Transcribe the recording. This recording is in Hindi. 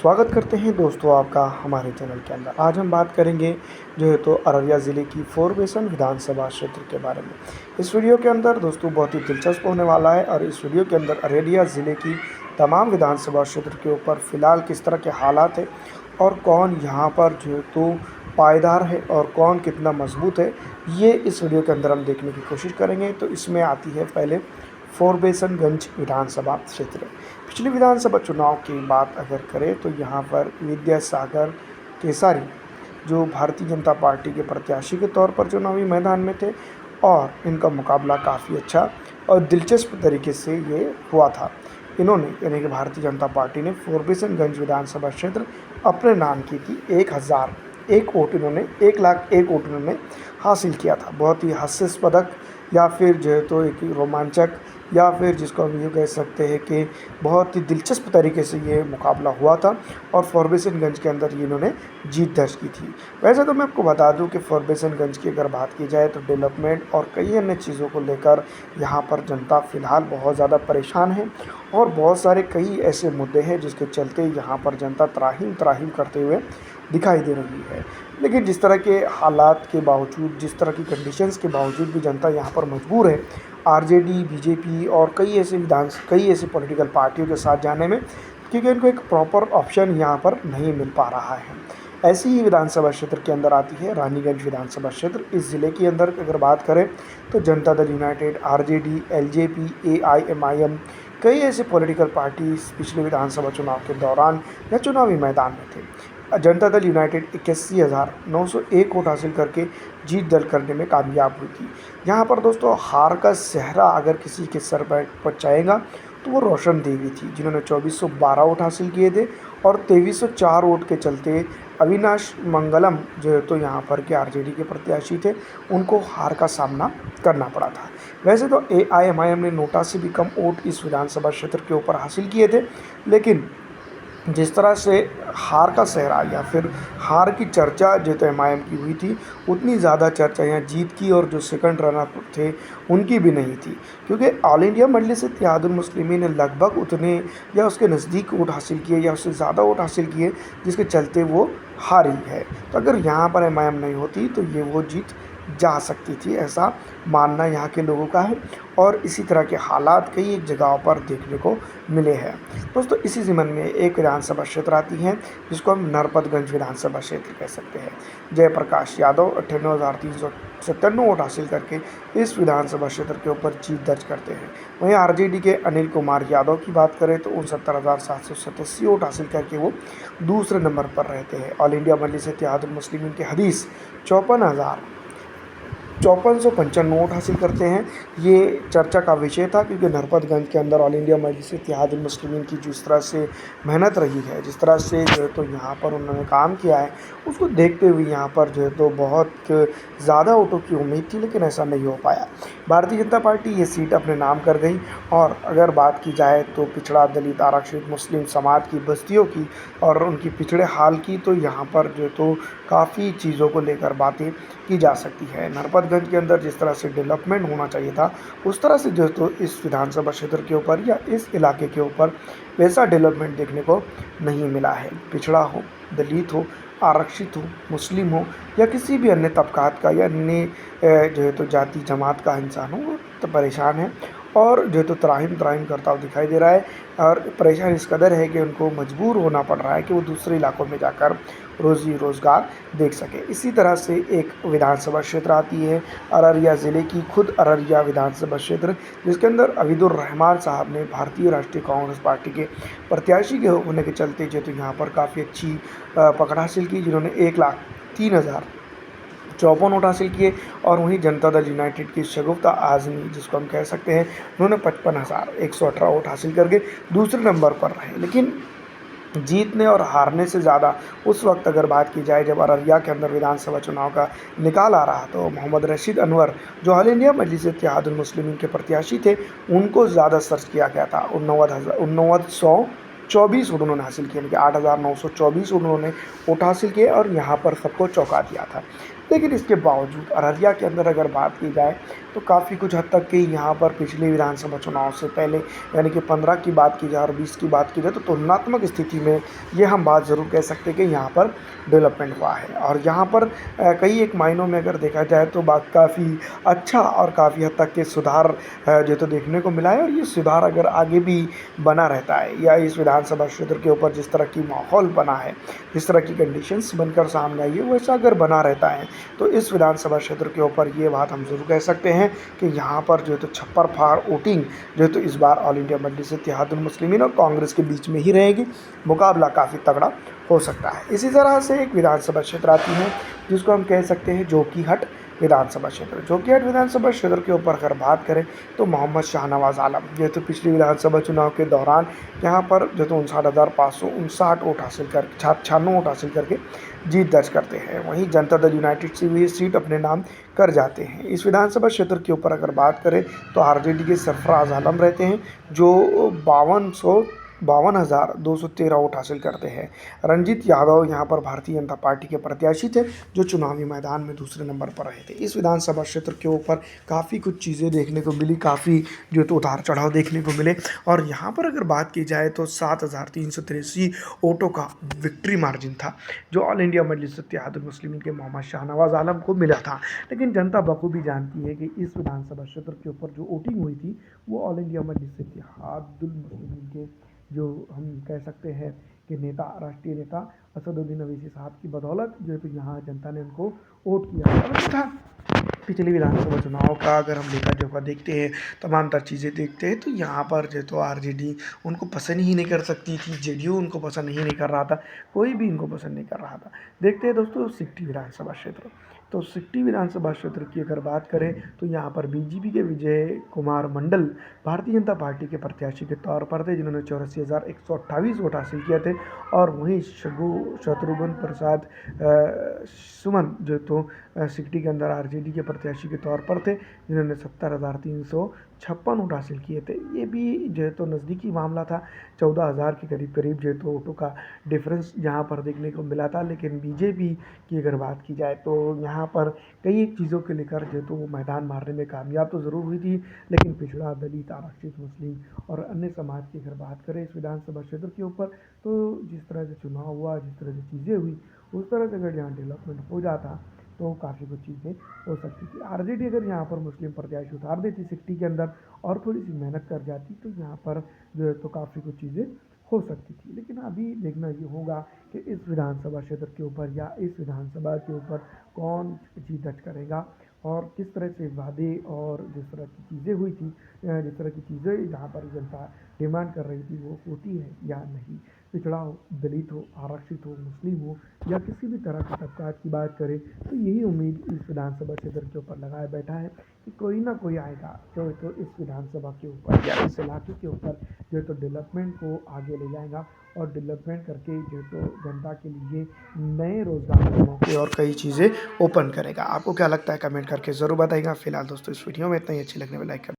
स्वागत करते हैं दोस्तों आपका हमारे चैनल के अंदर। आज हम बात करेंगे जो है तो अररिया ज़िले की फॉरबिसन विधानसभा क्षेत्र के बारे में। इस वीडियो के अंदर दोस्तों बहुत ही दिलचस्प होने वाला है और इस वीडियो के अंदर अररिया ज़िले की तमाम विधानसभा क्षेत्र के ऊपर फ़िलहाल किस तरह के हालात है और कौन यहाँ पर जो है तो पायदार है और कौन कितना मजबूत है, ये इस वीडियो के अंदर हम देखने की कोशिश करेंगे। तो इसमें आती है पहले फॉरबिसनगंज विधानसभा क्षेत्र। पिछले विधानसभा चुनाव की बात अगर करें तो यहाँ पर विद्यासागर केसारी जो भारतीय जनता पार्टी के प्रत्याशी के तौर पर चुनावी मैदान में थे और इनका मुकाबला काफ़ी अच्छा और दिलचस्प तरीके से ये हुआ था। इन्होंने यानी कि भारतीय जनता पार्टी ने फॉरबिसनगंज विधानसभा क्षेत्र अपने नाम की थी। 1001 वोट इन्होंने 1,01,000 वोट इन्होंने हासिल किया था। बहुत ही हास्यास्पद या फिर जो है तो एक रोमांचक या फिर जिसको हम ये कह सकते हैं कि बहुत ही दिलचस्प तरीके से ये मुकाबला हुआ था और फॉरबिसनगंज के अंदर ये इन्होंने जीत दर्ज की थी। वैसे तो मैं आपको बता दूं कि फॉरबिसनगंज की अगर बात की जाए तो डेवलपमेंट और कई अन्य चीज़ों को लेकर यहाँ पर जनता फ़िलहाल बहुत ज़्यादा परेशान है और बहुत सारे कई ऐसे मुद्दे हैं जिसके चलते यहाँ पर जनता त्राहिम त्राहिम करते हुए दिखाई दे रही है। लेकिन जिस तरह के हालात के बावजूद, जिस तरह की कंडीशंस के बावजूद भी जनता यहाँ पर मजबूर है आरजेडी, बीजेपी और कई ऐसी पॉलिटिकल पार्टियों के साथ जाने में, क्योंकि इनको एक प्रॉपर ऑप्शन यहाँ पर नहीं मिल पा रहा है। ऐसी ही विधानसभा क्षेत्र के अंदर आती है रानीगंज विधानसभा क्षेत्र। इस ज़िले के अंदर अगर बात करें तो Janata Dal United, RJD, LJP, AIMIM कई ऐसे पॉलिटिकल पार्टीज पिछले विधानसभा चुनाव के दौरान या चुनावी मैदान में थे। जनता दल यूनाइटेड 81,901 वोट हासिल करके जीत दर्ज करने में कामयाब हुई थी। यहाँ पर दोस्तों हार का सेहरा अगर किसी के सर पर पचाएगा तो वो रोशन देवी थी, जिन्होंने 2412 वोट हासिल किए थे और 2304 वोट के चलते अविनाश मंगलम जो है तो यहाँ पर के आरजेडी के प्रत्याशी थे, उनको हार का सामना करना पड़ा था। वैसे तो एआईएमआईएम ने नोटा से भी कम वोट इस विधानसभा क्षेत्र के ऊपर हासिल किए थे, लेकिन जिस तरह से हार का सेहरा या फिर हार की चर्चा जो तो एमआईएम की हुई थी, उतनी ज़्यादा चर्चा यहाँ जीत की और जो सेकंड रनर थे उनकी भी नहीं थी, क्योंकि ऑल इंडिया मजलिस-ए-इत्तेहादुल मुस्लिमीन ने लगभग उतने या उसके नज़दीक वोट हासिल किए या उससे ज़्यादा वोट हासिल किए, जिसके चलते वो हारी है। तो अगर यहाँ पर एमआईएम नहीं होती तो ये वो जीत जा सकती थी, ऐसा मानना यहाँ के लोगों का है और इसी तरह के हालात कई एक जगहों पर देखने को मिले हैं। दोस्तों इसी ज़िमन में एक विधानसभा क्षेत्र आती है जिसको हम नरपतगंज विधानसभा क्षेत्र कह सकते हैं। जयप्रकाश यादव 98,397 वोट हासिल करके इस विधानसभा क्षेत्र के ऊपर जीत दर्ज करते हैं। वहीं आरजेडी के अनिल कुमार यादव की बात करें तो 69,787 वोट हासिल करके वो दूसरे नंबर पर रहते हैं। ऑल इंडिया मजलिस-ए-इत्तेहादुल मुस्लिमीन के हदीस 54,5455 वोट हासिल करते हैं। ये चर्चा का विषय था, क्योंकि नरपतगंज के अंदर ऑल इंडिया मजलिस-ए-इत्तेहादुल मुस्लिमीन की जिस तरह से मेहनत रही है, जिस तरह से जो है तो यहाँ पर उन्होंने काम किया है, उसको देखते हुए यहाँ पर जो है तो बहुत ज़्यादा वोटों की उम्मीद थी, लेकिन ऐसा नहीं हो पाया। भारतीय जनता पार्टी ये सीट अपने नाम कर गई। और अगर बात की जाए तो पिछड़ा, दलित, आरक्षित, मुस्लिम समाज की बस्तियों की और उनकी पिछड़े हाल की, तो यहाँ पर जो तो काफ़ी चीज़ों को लेकर बातें की जा सकती है। नरपतगंज के अंदर जिस तरह से डेवलपमेंट होना चाहिए था, उस तरह से जो तो इस विधानसभा क्षेत्र के ऊपर या इस इलाके के ऊपर वैसा डेवलपमेंट देखने को नहीं मिला है। पिछड़ा हो, दलित हो, आरक्षित हो, मुस्लिम हो या किसी भी अन्य तबकात का या अन्य जो है तो जाति जमात का इंसान हो, वो तो परेशान है और जो है तो त्राहिम त्राहिम करता हुआ दिखाई दे रहा है। और परेशान इस कदर है कि उनको मजबूर होना पड़ रहा है कि वो दूसरे इलाकों में जाकर रोज़ी रोज़गार देख सके। इसी तरह से एक विधानसभा क्षेत्र आती है अररिया ज़िले की, खुद अररिया विधानसभा क्षेत्र, जिसके अंदर अबीदुर रहमान साहब ने भारतीय राष्ट्रीय कांग्रेस पार्टी के प्रत्याशी के होने के चलते जो तो यहाँ पर काफ़ी अच्छी पकड़ हासिल की, जिन्होंने 1,03,054 वोट हासिल किए। और वहीं जनता दल यूनाइटेड की शगुफ्ता आज़मी, जिसको हम कह सकते हैं, उन्होंने 55,118 वोट हासिल करके दूसरे नंबर पर रहे। लेकिन जीतने और हारने से ज़्यादा उस वक्त अगर बात की जाए जब अररिया के अंदर विधानसभा चुनाव का निकाल आ रहा, तो मोहम्मद रशीद अनवर जो ऑल इंडिया मजलिस-ए-इत्तेहादुल मुस्लिमीन के प्रत्याशी थे, उनको ज़्यादा सर्च किया गया था। 29,124 वोट उन्होंने हासिल किए, यानी कि 8,924 वोट उन्होंने वोट हासिल किए और यहाँ पर सबको चौंका दिया था। लेकिन इसके बावजूद अररिया के अंदर अगर बात की जाए तो काफ़ी कुछ हद तक कि यहाँ पर पिछले विधानसभा चुनाव से पहले यानी कि 15 की बात की जाए और 20 की बात की जाए तो तुलनात्मक स्थिति में ये हम बात ज़रूर कह सकते हैं कि यहाँ पर डेवलपमेंट हुआ है। और यहाँ पर कई एक मायनों में अगर देखा जाए तो बात काफ़ी अच्छा और काफ़ी हद तक के सुधार जो तो देखने को मिला है। और ये सुधार अगर आगे भी बना रहता है या इस विधानसभा क्षेत्र के ऊपर जिस तरह की माहौल बना है, जिस तरह की कंडीशंस बनकर सामने आई है, वैसा अगर बना रहता है तो इस विधानसभा क्षेत्र के ऊपर ये बात हम ज़रूर कह सकते हैं कि यहाँ पर जो है तो छप्पर फाड़ वोटिंग जो है तो इस बार ऑल इंडिया मजलिस इत्तेहादुल मुस्लिमीन और कांग्रेस के बीच में ही रहेगी। मुकाबला काफ़ी तगड़ा हो सकता है। इसी तरह से एक विधानसभा क्षेत्र आती है जिसको हम कह सकते हैं जोकीहाट विधानसभा क्षेत्र। जोकीहाट विधानसभा क्षेत्र के ऊपर अगर बात करें तो मोहम्मद शाहनवाज आलम जो तो पिछली विधानसभा चुनाव के दौरान यहाँ पर जो तो 59,559 वोट हासिल कर 96 वोट हासिल करके जीत दर्ज करते हैं। वहीं जनता दल यूनाइटेड से भी सीट अपने नाम कर जाते हैं। इस विधानसभा क्षेत्र के ऊपर अगर बात करें तो आरजेडी के सरफराज आलम रहते हैं जो 52,213 वोट हासिल करते हैं। रंजीत यादव यहाँ पर भारतीय जनता पार्टी के प्रत्याशी थे जो चुनावी मैदान में दूसरे नंबर पर रहे थे। इस विधानसभा क्षेत्र के ऊपर काफ़ी कुछ चीज़ें देखने को मिली, काफ़ी जो तो उतार चढ़ाव देखने को मिले। और यहाँ पर अगर बात की जाए तो 7,383 वोटों का विक्ट्री मार्जिन था जो ऑल इंडिया मजलिस इत्तेहादुल मुस्लिमीन के मोहम्मद शाहनवाज आलम को मिला था। लेकिन जनता बखूबी जानती है कि इस विधानसभा क्षेत्र के ऊपर जो वोटिंग हुई थी वो ऑल इंडिया मजलिस इत्तेहादुल मुस्लिमीन के जो हम कह सकते हैं कि नेता, राष्ट्रीय नेता असदुद्दीन अवैसी साहब की बदौलत जो है तो यहाँ जनता ने उनको वोट किया था। पिछले विधानसभा चुनाव का अगर हम लेखा जोखा देखते हैं, तमाम तर चीज़ें देखते हैं तो यहाँ पर जो तो आरजेडी उनको पसंद ही नहीं कर सकती थी, जेडीयू उनको पसंद ही नहीं कर रहा था, कोई भी इनको पसंद नहीं कर रहा था। देखते हैं दोस्तों सिकटी विधानसभा क्षेत्र। तो सिकटी विधानसभा क्षेत्र की अगर बात करें तो यहाँ पर बीजेपी के विजय कुमार मंडल भारतीय जनता पार्टी के प्रत्याशी के तौर पर थे जिन्होंने 84,128 वोट हासिल किए थे। और वहीं शत्रुघ्न प्रसाद सुमन जो तो सिकटी के अंदर आरजेडी के प्रत्याशी के तौर पर थे जिन्होंने 70,356 वोट हासिल किए थे। ये भी जो है तो नज़दीकी मामला था, 14,000 के करीब करीब जो है तो वोटों का डिफरेंस यहाँ पर देखने को मिला था। लेकिन बीजेपी की अगर बात की जाए तो यहाँ पर कई एक चीज़ों के लेकर जो तो वो मैदान मारने में कामयाब तो ज़रूर हुई थी, लेकिन पिछड़ा, दलित, आरक्षित, मुस्लिम और अन्य समाज की अगर बात करें इस विधानसभा क्षेत्र के ऊपर तो जिस तरह से चुनाव हुआ, जिस तरह से चीज़ें हुई, उस तरह से अगर यहाँ डेवलपमेंट हो जाता तो काफ़ी कुछ चीज़ें हो सकती थी। आरजेडी अगर यहाँ पर मुस्लिम प्रत्याशी उतार देती सिकटी के अंदर और थोड़ी सी मेहनत कर जाती तो यहाँ पर जो है तो काफ़ी कुछ चीज़ें हो सकती थी। लेकिन अभी देखना ये होगा कि इस विधानसभा क्षेत्र के ऊपर या इस विधानसभा के ऊपर कौन जीत दर्ज करेगा और किस तरह से वादे और जिस तरह की चीज़ें हुई थी, जिस तरह की चीज़ें जहाँ पर जनता डिमांड कर रही थी वो होती है या नहीं। पिछड़ा हो, दलित हो, आरक्षित हो, मुस्लिम हो या किसी भी तरह के तबकात की बात करें तो यही उम्मीद इस विधानसभा क्षेत्र के ऊपर लगाया बैठा है कि कोई ना कोई आएगा जो है तो इस विधानसभा के ऊपर या इस इलाके के ऊपर जो है तो डेवलपमेंट को आगे ले जाएगा और डेवलपमेंट करके जो है तो जनता के लिए नए रोजगार के मौके और कई चीज़ें ओपन करेगा। आपको क्या लगता है कमेंट करके ज़रूर बताइएगा। फिलहाल दोस्तों इस वीडियो में इतना ही। अच्छी लगने में लाइक कर